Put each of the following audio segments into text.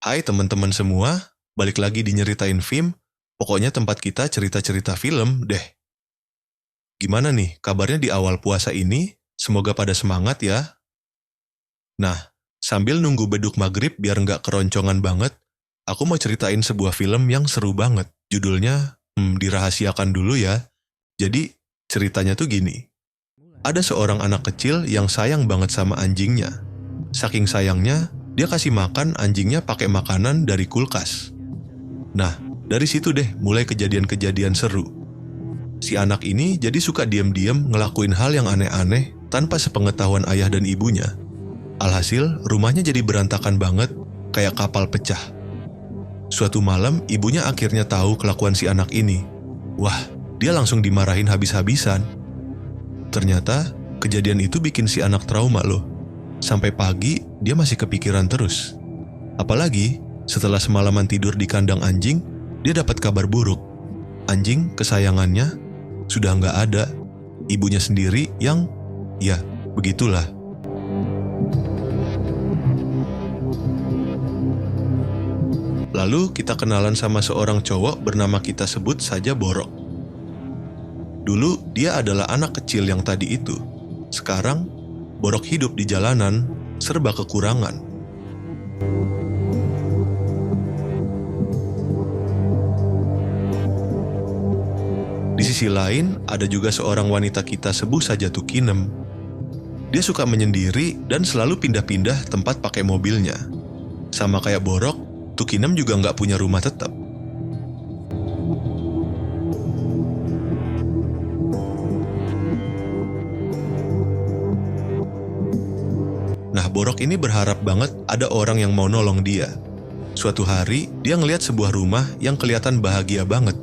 Hai teman-teman semua, balik lagi di Nyeritain Film. Pokoknya tempat kita cerita-cerita film deh. Gimana nih kabarnya di awal puasa ini? Semoga pada semangat ya. Nah, sambil nunggu beduk maghrib biar nggak keroncongan banget, aku mau ceritain sebuah film yang seru banget. Judulnya, dirahasiakan dulu ya. Jadi, ceritanya tuh gini. Ada seorang anak kecil yang sayang banget sama anjingnya. Saking sayangnya, dia kasih makan anjingnya pakai makanan dari kulkas. Nah, dari situ deh mulai kejadian-kejadian seru. Si anak ini jadi suka diam-diam ngelakuin hal yang aneh-aneh tanpa sepengetahuan ayah dan ibunya. Alhasil, rumahnya jadi berantakan banget, kayak kapal pecah. Suatu malam, ibunya akhirnya tahu kelakuan si anak ini. Wah, dia langsung dimarahin habis-habisan. Ternyata, kejadian itu bikin si anak trauma loh. Sampai pagi, dia masih kepikiran terus. Apalagi, setelah semalaman tidur di kandang anjing, dia dapat kabar buruk. Anjing kesayangannya sudah nggak ada. Ibunya sendiri yang, ya, begitulah. Lalu kita kenalan sama seorang cowok bernama kita sebut saja Borok. Dulu dia adalah anak kecil yang tadi itu. Sekarang, Borok hidup di jalanan, serba kekurangan. Di sisi lain, ada juga seorang wanita kita sebut saja Tukinem. Dia suka menyendiri dan selalu pindah-pindah tempat pakai mobilnya. Sama kayak Borok, Tukinem juga nggak punya rumah tetap. Nah, Borok ini berharap banget ada orang yang mau nolong dia. Suatu hari, dia ngelihat sebuah rumah yang kelihatan bahagia banget.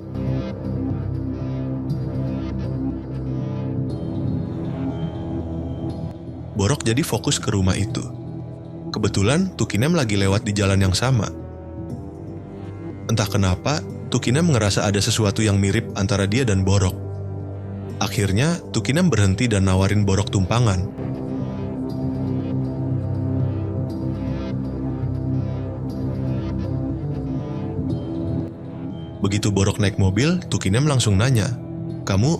Borok jadi fokus ke rumah itu. Kebetulan, Tukinem lagi lewat di jalan yang sama. Entah kenapa, Tukinem ngerasa ada sesuatu yang mirip antara dia dan Borok. Akhirnya, Tukinem berhenti dan nawarin Borok tumpangan. Begitu Borok naik mobil, Tukinem langsung nanya, "Kamu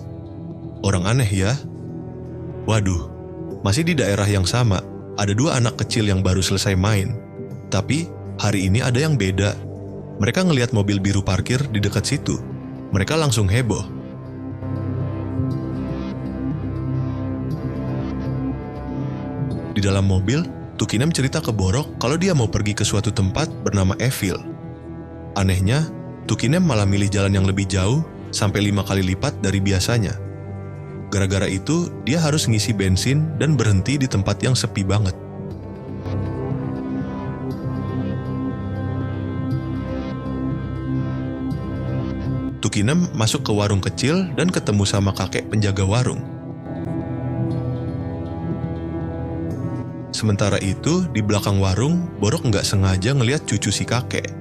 orang aneh ya?" Waduh, masih di daerah yang sama, ada dua anak kecil yang baru selesai main. Tapi, hari ini ada yang beda. Mereka ngelihat mobil biru parkir di dekat situ. Mereka langsung heboh. Di dalam mobil, Tukinem cerita ke Borok kalau dia mau pergi ke suatu tempat bernama Evil. Anehnya, Tukinem malah milih jalan yang lebih jauh sampai 5 kali lipat dari biasanya. Gara-gara itu, dia harus ngisi bensin dan berhenti di tempat yang sepi banget. Tukinem masuk ke warung kecil dan ketemu sama kakek penjaga warung. Sementara itu, di belakang warung, Borok nggak sengaja ngeliat cucu si kakek.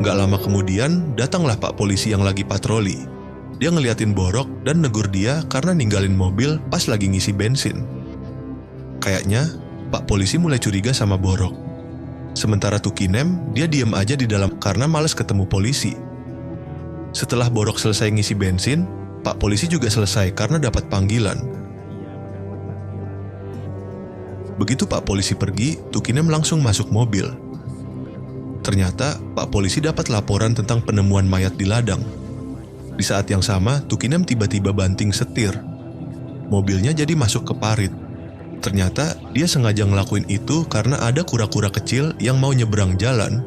Nggak lama kemudian, datanglah Pak Polisi yang lagi patroli. Dia ngeliatin Borok dan negur dia karena ninggalin mobil pas lagi ngisi bensin. Kayaknya, Pak Polisi mulai curiga sama Borok. Sementara Tukinem, dia diem aja di dalam karena malas ketemu polisi. Setelah Borok selesai ngisi bensin, Pak Polisi juga selesai karena dapat panggilan. Begitu Pak Polisi pergi, Tukinem langsung masuk mobil. Ternyata, Pak Polisi dapat laporan tentang penemuan mayat di ladang. Di saat yang sama, Tukinem tiba-tiba banting setir. Mobilnya jadi masuk ke parit. Ternyata, dia sengaja ngelakuin itu karena ada kura-kura kecil yang mau nyebrang jalan.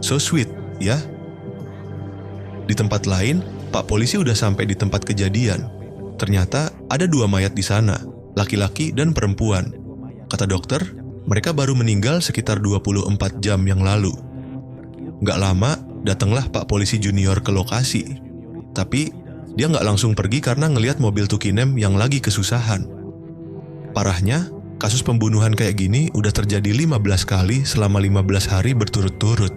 So sweet, ya? Di tempat lain, Pak Polisi udah sampai di tempat kejadian. Ternyata, ada 2 mayat di sana, laki-laki dan perempuan. Kata dokter, mereka baru meninggal sekitar 24 jam yang lalu. Nggak lama, datanglah Pak Polisi Junior ke lokasi. Tapi, dia nggak langsung pergi karena ngelihat mobil Tukinem yang lagi kesusahan. Parahnya, kasus pembunuhan kayak gini udah terjadi 15 kali selama 15 hari berturut-turut.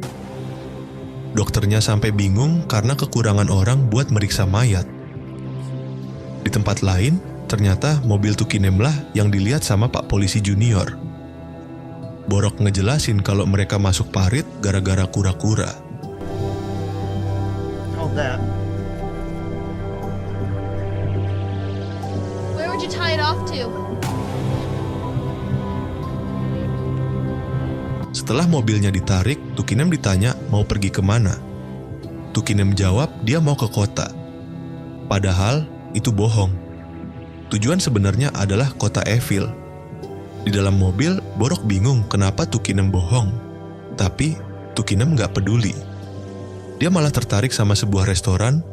Dokternya sampai bingung karena kekurangan orang buat meriksa mayat. Di tempat lain, ternyata mobil Tukinem lah yang dilihat sama Pak Polisi Junior. Borok ngejelasin kalau mereka masuk parit gara-gara kura-kura. Hold that. Where would you tie it off to? Setelah mobilnya ditarik, Tukinem ditanya mau pergi kemana. Tukinem jawab dia mau ke kota. Padahal itu bohong. Tujuan sebenarnya adalah kota Evil. Di dalam mobil, Borok bingung kenapa Tukinem bohong. Tapi Tukinem gak peduli. Dia malah tertarik sama sebuah restoran.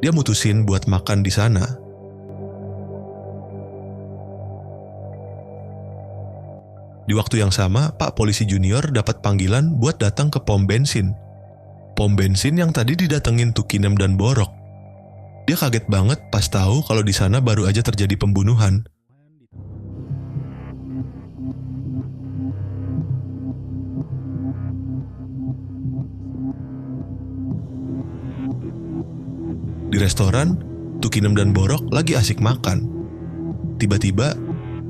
Dia mutusin buat makan di sana. Di waktu yang sama, Pak Polisi Junior dapat panggilan buat datang ke pom bensin. Pom bensin yang tadi didatengin Tukinem dan Borok. Dia kaget banget pas tahu kalau di sana baru aja terjadi pembunuhan. Di restoran, Tukinem dan Borok lagi asik makan. Tiba-tiba,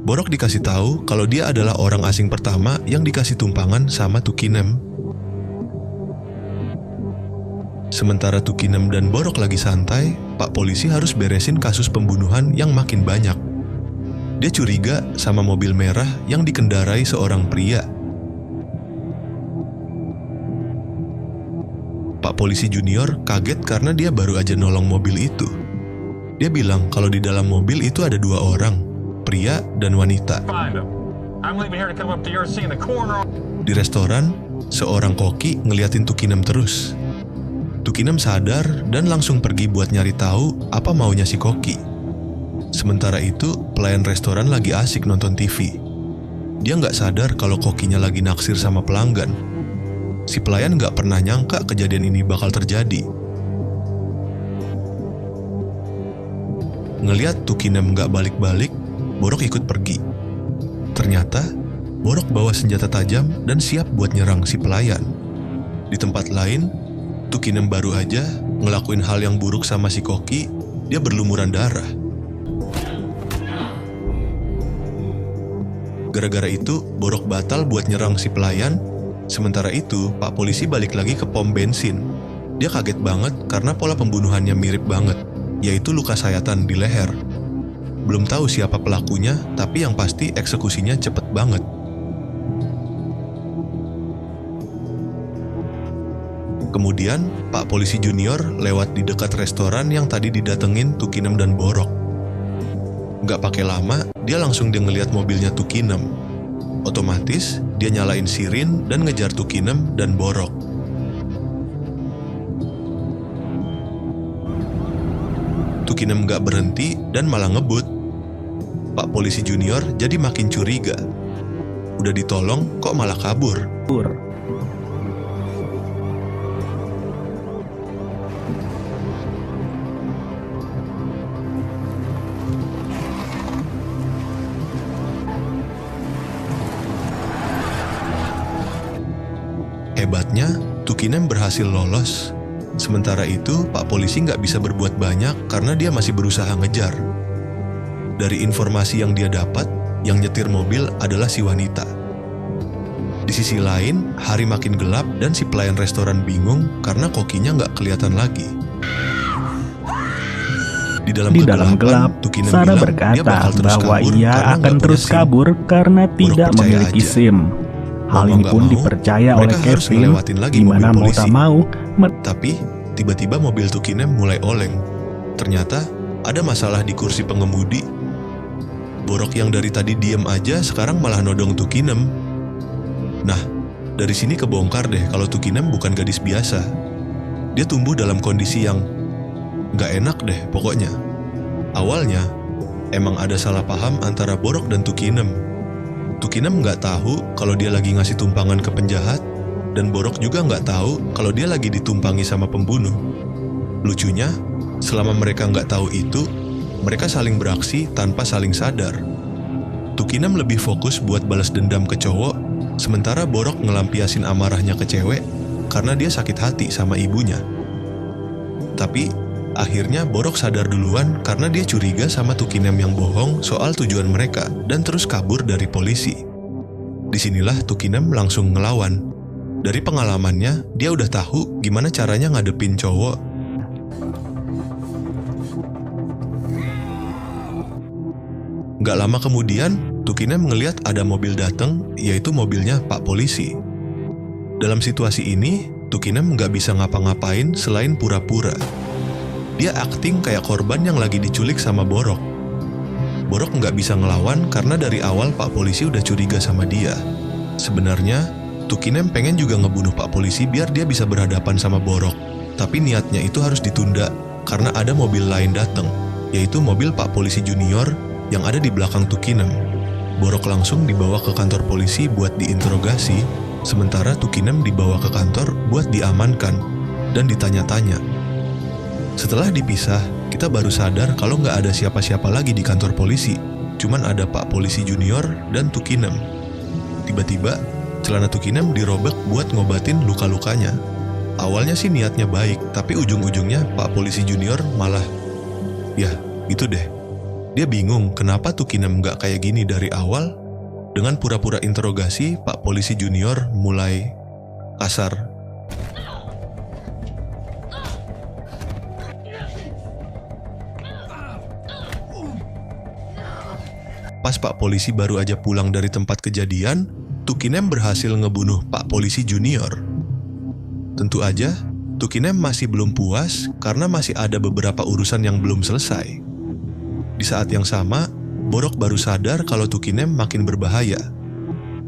Borok dikasih tahu kalau dia adalah orang asing pertama yang dikasih tumpangan sama Tukinem. Sementara Tukinem dan Borok lagi santai, Pak Polisi harus beresin kasus pembunuhan yang makin banyak. Dia curiga sama mobil merah yang dikendarai seorang pria. Pak Polisi Junior kaget karena dia baru aja nolong mobil itu. Dia bilang kalau di dalam mobil itu ada dua orang, pria dan wanita. Di restoran, seorang koki ngeliatin Tukinem terus. Tukinem sadar dan langsung pergi buat nyari tahu apa maunya si koki. Sementara itu, pelayan restoran lagi asik nonton TV. Dia nggak sadar kalau kokinya lagi naksir sama pelanggan. Si pelayan nggak pernah nyangka kejadian ini bakal terjadi. Ngeliat Tukinem nggak balik-balik, Borok ikut pergi. Ternyata, Borok bawa senjata tajam dan siap buat nyerang si pelayan. Di tempat lain, Tukinem baru aja ngelakuin hal yang buruk sama si koki, dia berlumuran darah. Gara-gara itu, Borok batal buat nyerang si pelayan. Sementara itu, Pak Polisi balik lagi ke pom bensin. Dia kaget banget karena pola pembunuhannya mirip banget, yaitu luka sayatan di leher. Belum tahu siapa pelakunya, tapi yang pasti eksekusinya cepet banget. Kemudian, Pak Polisi Junior lewat di dekat restoran yang tadi didatengin Tukinem dan Borok. Nggak pakai lama, dia langsung ngeliat mobilnya Tukinem. Otomatis, dia nyalain sirin dan ngejar Tukinem dan Borok. Tukinem nggak berhenti dan malah ngebut. Pak Polisi Junior jadi makin curiga. Udah ditolong, kok malah kabur? Hebatnya, Tukinem berhasil lolos. Sementara itu, Pak Polisi nggak bisa berbuat banyak karena dia masih berusaha ngejar. Dari informasi yang dia dapat, yang nyetir mobil adalah si wanita. Di sisi lain, hari makin gelap dan si pelayan restoran bingung karena kokinya nggak kelihatan lagi. Di dalam gelap, Tukinem Sarah bilang berkata dia bakal terus bahwa kabur ia karena akan nggak terus punya SIM. kabur karena tidak percaya memiliki aja. SIM. Hal Mau ini nggak pun mau, dipercaya oleh mereka harus Kevin, ngelewatin lagi di mana mobil mau polisi. tak mau, Tapi, tiba-tiba mobil Tukinem mulai oleng. Ternyata, ada masalah di kursi pengemudi. Borok yang dari tadi diem aja sekarang malah nodong Tukinem. Nah, dari sini kebongkar deh kalau Tukinem bukan gadis biasa. Dia tumbuh dalam kondisi yang nggak enak deh pokoknya. Awalnya, emang ada salah paham antara Borok dan Tukinem. Tukinem nggak tahu kalau dia lagi ngasih tumpangan ke penjahat, dan Borok juga nggak tahu kalau dia lagi ditumpangi sama pembunuh. Lucunya, selama mereka nggak tahu itu, mereka saling beraksi tanpa saling sadar. Tukinem lebih fokus buat balas dendam ke cowok, sementara Borok ngelampiasin amarahnya ke cewek karena dia sakit hati sama ibunya. Tapi, akhirnya Borok sadar duluan karena dia curiga sama Tukinem yang bohong soal tujuan mereka dan terus kabur dari polisi. Di Disinilah Tukinem langsung ngelawan. Dari pengalamannya, dia udah tahu gimana caranya ngadepin cowok. Gak lama kemudian, Tukinem ngeliat ada mobil dateng, yaitu mobilnya Pak Polisi. Dalam situasi ini, Tukinem gak bisa ngapa-ngapain selain pura-pura. Dia akting kayak korban yang lagi diculik sama Borok. Borok nggak bisa ngelawan karena dari awal Pak Polisi udah curiga sama dia. Sebenarnya, Tukinem pengen juga ngebunuh Pak Polisi biar dia bisa berhadapan sama Borok. Tapi niatnya itu harus ditunda karena ada mobil lain datang, yaitu mobil Pak Polisi Junior yang ada di belakang Tukinem. Borok langsung dibawa ke kantor polisi buat diinterogasi, sementara Tukinem dibawa ke kantor buat diamankan dan ditanya-tanya. Setelah dipisah, kita baru sadar kalau nggak ada siapa-siapa lagi di kantor polisi. Cuman ada Pak Polisi Junior dan Tukinem. Tiba-tiba, celana Tukinem dirobek buat ngobatin luka-lukanya. Awalnya sih niatnya baik, tapi ujung-ujungnya Pak Polisi Junior malah... Ya, gitu deh. Dia bingung kenapa Tukinem nggak kayak gini dari awal. Dengan pura-pura interogasi, Pak Polisi Junior mulai kasar. Pas Pak Polisi baru aja pulang dari tempat kejadian, Tukinem berhasil ngebunuh Pak Polisi Junior. Tentu aja, Tukinem masih belum puas karena masih ada beberapa urusan yang belum selesai. Di saat yang sama, Borok baru sadar kalau Tukinem makin berbahaya.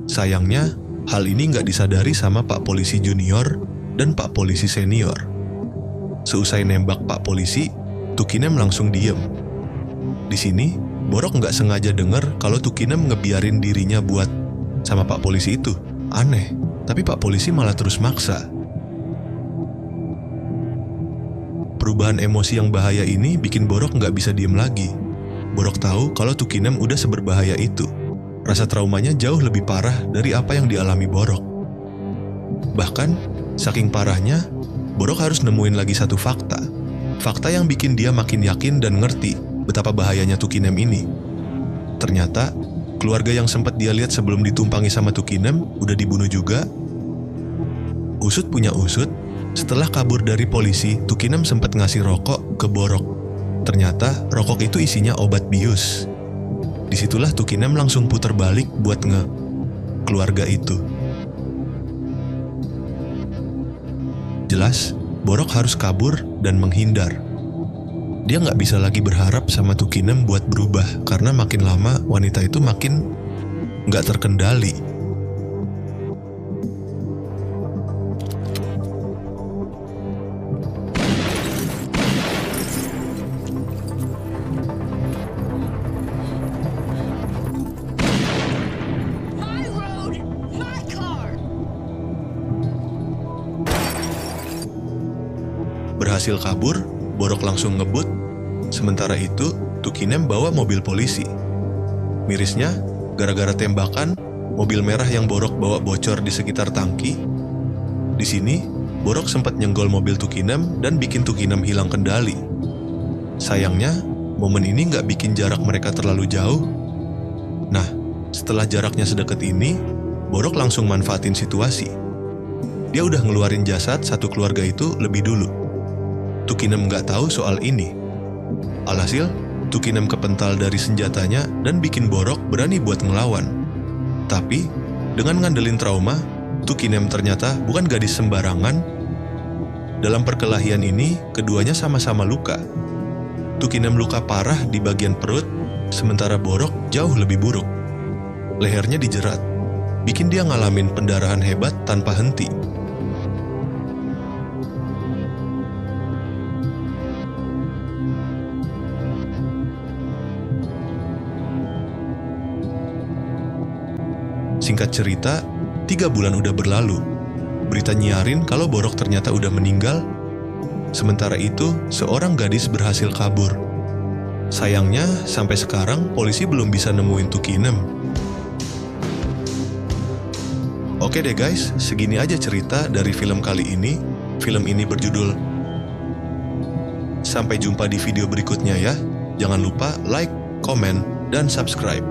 Sayangnya, hal ini nggak disadari sama Pak Polisi Junior dan Pak Polisi Senior. Seusai nembak Pak Polisi, Tukinem langsung diem. Di sini, Borok nggak sengaja denger kalau Tukinem ngebiarin dirinya buat sama Pak Polisi itu. Aneh, tapi Pak Polisi malah terus maksa. Perubahan emosi yang bahaya ini bikin Borok nggak bisa diem lagi. Borok tahu kalau Tukinem udah seberbahaya itu. Rasa traumanya jauh lebih parah dari apa yang dialami Borok. Bahkan, saking parahnya, Borok harus nemuin lagi satu fakta. Fakta yang bikin dia makin yakin dan ngerti betapa bahayanya Tukinem ini. Ternyata, keluarga yang sempat dia lihat sebelum ditumpangi sama Tukinem udah dibunuh juga. Usut punya usut, setelah kabur dari polisi, Tukinem sempat ngasih rokok ke Borok. Ternyata, rokok itu isinya obat bius. Disitulah Tukinem langsung puter balik buat keluarga itu. Jelas, Borok harus kabur dan menghindar. Dia nggak bisa lagi berharap sama Tukinem buat berubah karena makin lama wanita itu makin nggak terkendali. Berhasil kabur, Borok langsung ngebut. Sementara itu, Tukinem bawa mobil polisi. Mirisnya, gara-gara tembakan, mobil merah yang Borok bawa bocor di sekitar tangki. Di sini, Borok sempat nyenggol mobil Tukinem dan bikin Tukinem hilang kendali. Sayangnya, momen ini nggak bikin jarak mereka terlalu jauh. Nah, setelah jaraknya sedekat ini, Borok langsung manfaatin situasi. Dia udah ngeluarin jasad satu keluarga itu lebih dulu. Tukinem nggak tahu soal ini. Alhasil, Tukinem kepental dari senjatanya dan bikin Borok berani buat ngelawan. Tapi, dengan ngandelin trauma, Tukinem ternyata bukan gadis sembarangan. Dalam perkelahian ini, keduanya sama-sama luka. Tukinem luka parah di bagian perut, sementara Borok jauh lebih buruk. Lehernya dijerat, bikin dia ngalamin pendarahan hebat tanpa henti. Singkat cerita, 3 bulan udah berlalu. Berita nyiarin kalau Borok ternyata udah meninggal. Sementara itu, seorang gadis berhasil kabur. Sayangnya, sampai sekarang polisi belum bisa nemuin Tukinem. Oke deh guys, segini aja cerita dari film kali ini. Film ini berjudul. Sampai jumpa di video berikutnya ya. Jangan lupa like, komen, dan subscribe.